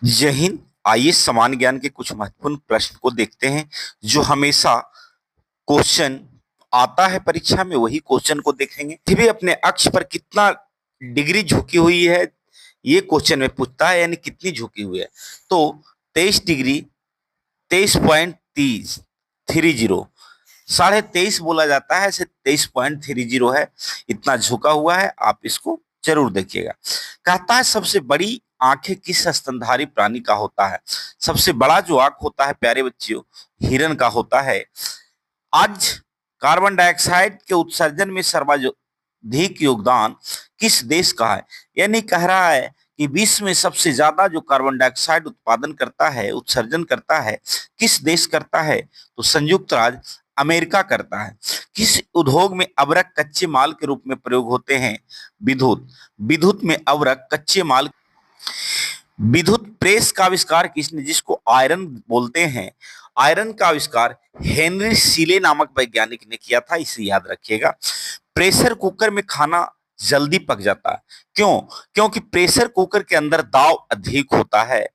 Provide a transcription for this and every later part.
जय हिंद। आइए समान ज्ञान के कुछ महत्वपूर्ण प्रश्न को देखते हैं। जो हमेशा क्वेश्चन आता है परीक्षा में, वही क्वेश्चन को देखेंगे। पृथ्वी अपने अक्ष पर कितना डिग्री झुकी हुई है, ये क्वेश्चन में पूछता है, यानी कितनी झुकी हुई है। तो 23 डिग्री 23.30 23.5 बोला जाता है, इसे 23.30 है, इतना झुका हुआ है। आप इसको जरूर देखिएगा। कहता है सबसे बड़ी आंखें किस स्तनधारी प्राणी का होता है। सबसे बड़ा जो आंख होता है प्यारे बच्चियों, हिरन का होता है। आज कार्बन डाइऑक्साइड के उत्सर्जन में सर्वाधिक योगदान किस देश का है। यानी कह रहा है कि विश्व में सबसे ज्यादा जो कार्बन डाइऑक्साइड उत्पादन करता है, उत्सर्जन करता है, किस देश करता है। तो संयुक्त राज्य अमेरिका करता है। किस उद्योग में अवरक कच्चे माल के रूप में प्रयोग होते हैं। विद्युत विद्युत में अवरक कच्चे माल। विद्युत प्रेस का आविष्कार किसने, जिसको आयरन बोलते हैं। आयरन का आविष्कार हेनरी सीले नामक वैज्ञानिक ने किया था, इसे याद रखिएगा। प्रेशर कुकर में खाना जल्दी पक जाता है, क्यों? क्योंकि प्रेशर कुकर के अंदर दाब अधिक होता है।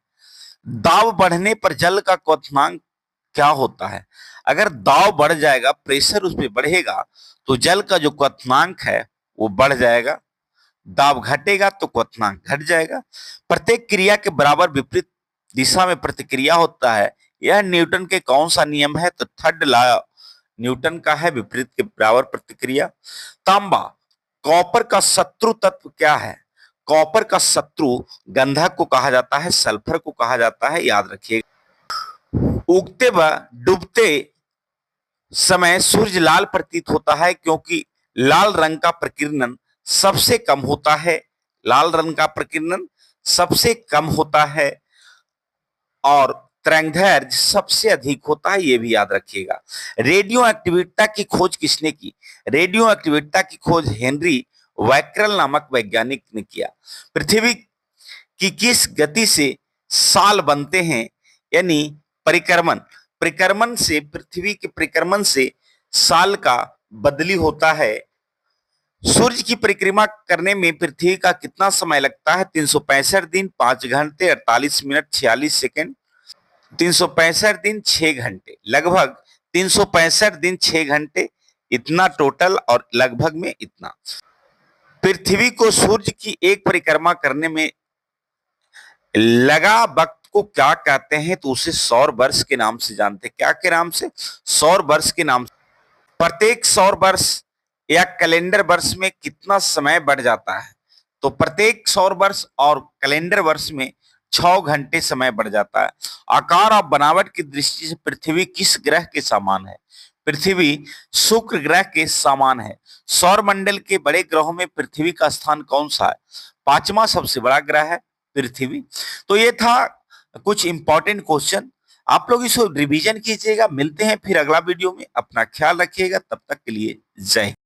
दाब बढ़ने पर जल का क्वथनांक क्या होता है। अगर दाब बढ़ जाएगा, प्रेशर उस पर बढ़ेगा, तो जल का जो क्वथनांक है वो बढ़ जाएगा। दाब घटेगा तो क्वथनांक घट जाएगा। प्रत्येक क्रिया के बराबर विपरीत दिशा में प्रतिक्रिया होता है। यह न्यूटन के कौन सा नियम है। तो थर्ड लॉ न्यूटन का है, विपरीत के बराबर प्रतिक्रिया। तांबा कॉपर का शत्रु तत्व क्या है। कॉपर का शत्रु गंधक को कहा जाता है, सल्फर को कहा जाता है, याद रखिएगा। उगते व डूबते समय सूर्य लाल प्रतीत होता है, क्योंकि लाल रंग का प्रकीर्णन सबसे कम होता है। लाल रंग का प्रकीर्णन सबसे कम होता है और तरंगदैर्घ्य सबसे अधिक होता है, यह भी याद रखिएगा। रेडियो एक्टिविटी की खोज किसने की। रेडियो एक्टिविटी की खोज हेनरी वैक्रेल नामक वैज्ञानिक ने किया। पृथ्वी की किस गति से साल बनते हैं। यानी परिक्रमण परिक्रमण से, पृथ्वी के परिक्रमण से साल का बदली होता है। सूर्य की परिक्रमा करने में पृथ्वी का कितना समय लगता है। 365 दिन 5 घंटे 48 मिनट 46 सेकंड। 365 दिन 6 घंटे, लगभग 365 दिन 6 घंटे, इतना टोटल और लगभग में इतना। पृथ्वी को सूर्य की एक परिक्रमा करने में लगा वक्त को क्या कहते हैं। तो उसे सौर वर्ष के नाम से जानते हैं। क्या के नाम से? सौर वर्ष के नाम से। प्रत्येक सौर वर्ष या कैलेंडर वर्ष में कितना समय बढ़ जाता है। तो प्रत्येक सौर वर्ष और कैलेंडर वर्ष में 6 घंटे समय बढ़ जाता है। आकार और बनावट की दृष्टि से पृथ्वी किस ग्रह के समान है। पृथ्वी शुक्र ग्रह के समान है। सौर मंडल के बड़े ग्रहों में पृथ्वी का स्थान कौन सा है। 5वां सबसे बड़ा ग्रह है पृथ्वी। तो ये था कुछ इंपॉर्टेंट क्वेश्चन। आप लोग इसको रिवीजन कीजिएगा। मिलते हैं फिर अगला वीडियो में। अपना ख्याल रखिएगा। तब तक के लिए जय हिंद।